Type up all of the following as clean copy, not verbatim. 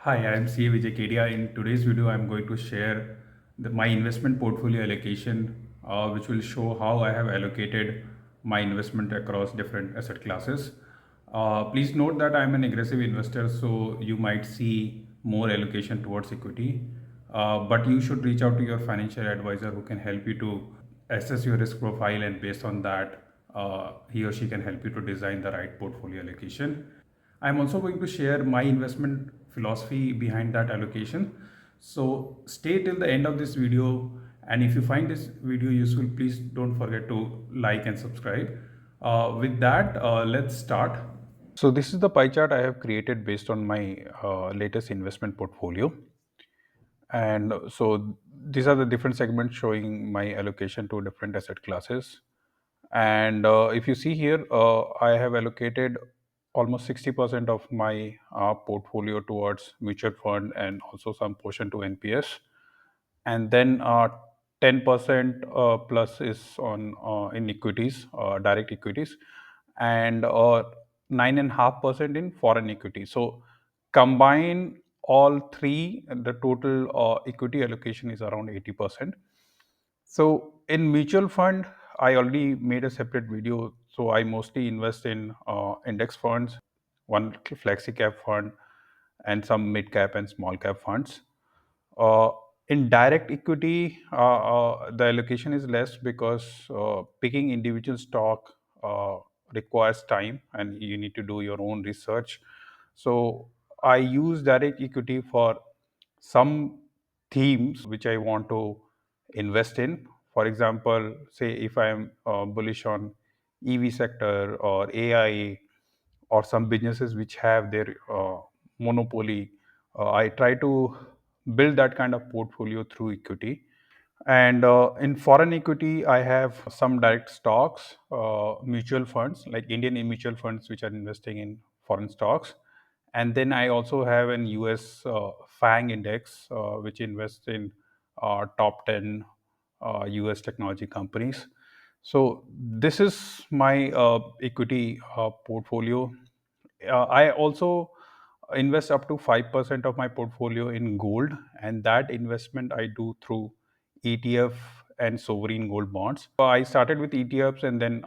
Hi, I am Vijay Kedia. In today's video, I'm going to share my investment portfolio allocation, which will show how I have allocated my investment across different asset classes. Please note that I'm an aggressive investor, so you might see more allocation towards equity. But you should reach out to your financial advisor who can help you to assess your risk profile, and based on that, he or she can help you to design the right portfolio allocation. I'm also going to share my investment philosophy behind that allocation. So stay till the end of this video. And if you find this video useful, please don't forget to like and subscribe. With that, let's start. So this is the pie chart I have created based on my latest investment portfolio. And so these are the different segments showing my allocation to different asset classes. And if you see here, I have allocated almost 60% of my portfolio towards mutual fund and also some portion to NPS. And then 10% plus is on in equities, direct equities, and 9.5% in foreign equity. So combine all three, the total equity allocation is around 80%. So in mutual fund, I already made a separate video. So I mostly invest in index funds, one flexi cap fund, and some mid cap and small cap funds. Uh, in direct equity, the allocation is less because picking individual stock requires time and you need to do your own research. So I use direct equity for some themes which I want to invest in. For example, say if I am bullish on EV sector or AI or some businesses which have their monopoly, I try to build that kind of portfolio through equity. And in foreign equity, I have some direct stocks, mutual funds like Indian mutual funds, which are investing in foreign stocks. And then I also have an US FANG index, which invests in top 10 US technology companies. So this is my equity portfolio. I also invest up to 5% of my portfolio in gold, and that investment I do through ETF and sovereign gold bonds. I started with ETFs, and then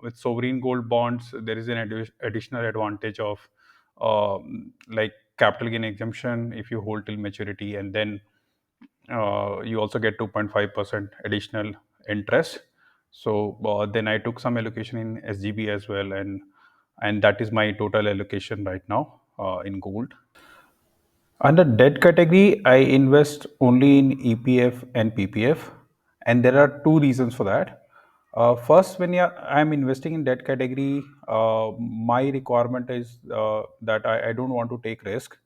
with sovereign gold bonds, there is an additional advantage of like capital gain exemption if you hold till maturity, and then you also get 2.5% additional interest. So then I took some allocation in SGB as well, and that is my total allocation right now in gold. Under debt category, I invest only in EPF and PPF, and there are two reasons for that. First, when I'm investing in debt category, my requirement is that I don't want to take risk,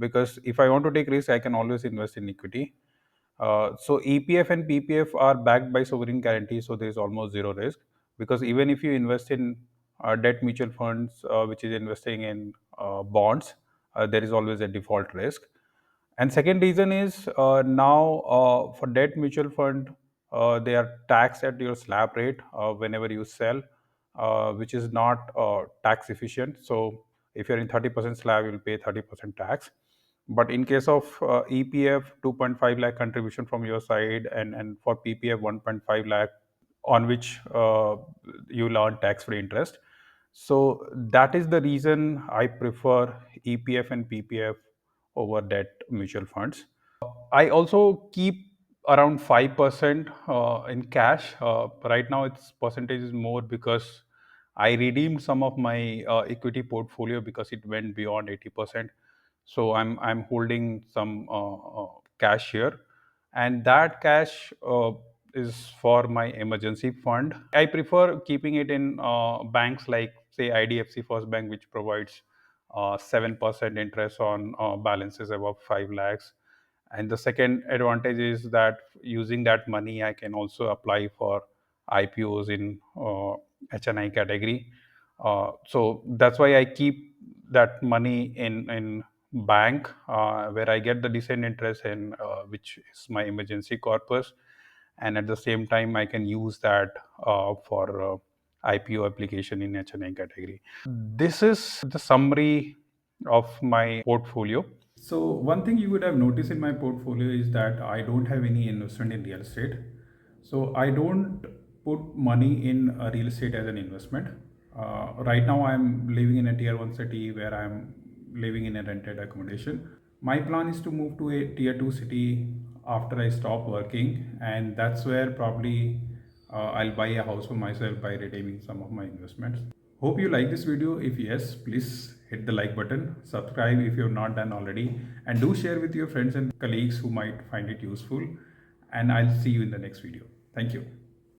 because if I want to take risk, I can always invest in equity. So EPF and PPF are backed by sovereign guarantee, so there is almost zero risk, because even if you invest in debt mutual funds, which is investing in bonds, there is always a default risk. And second reason is now for debt mutual fund, they are taxed at your slab rate whenever you sell, which is not tax efficient. So if you're in 30% slab, you'll pay 30% tax. But in case of EPF, 2.5 lakh contribution from your side, and for PPF, 1.5 lakh, on which you'll earn tax-free interest. So that is the reason I prefer EPF and PPF over debt mutual funds. I also keep around 5% in cash. Right now, its percentage is more because I redeemed some of my equity portfolio because it went beyond 80%. So I'm holding some cash here, and that cash is for my emergency fund. I prefer keeping it in banks like, say, IDFC First Bank, which provides 7% interest on balances above 5 lakhs. And the second advantage is that using that money, I can also apply for IPOs in HNI category. So that's why I keep that money in bank, where I get the decent interest, and which is my emergency corpus, and at the same time I can use that for IPO application in HNI category. This is the summary of my portfolio. So one thing you would have noticed in my portfolio is that I don't have any investment in real estate. So I don't put money in real estate as an investment. Right now I'm living in a tier 1 city where I'm living in a rented accommodation. My plan is to move to a tier 2 city after I stop working, and that's where probably I'll buy a house for myself by redeeming some of my investments. Hope you like this video. If yes, please hit the like button, subscribe if you have not done already, and do share with your friends and colleagues who might find it useful. And I'll see you in the next video. Thank you.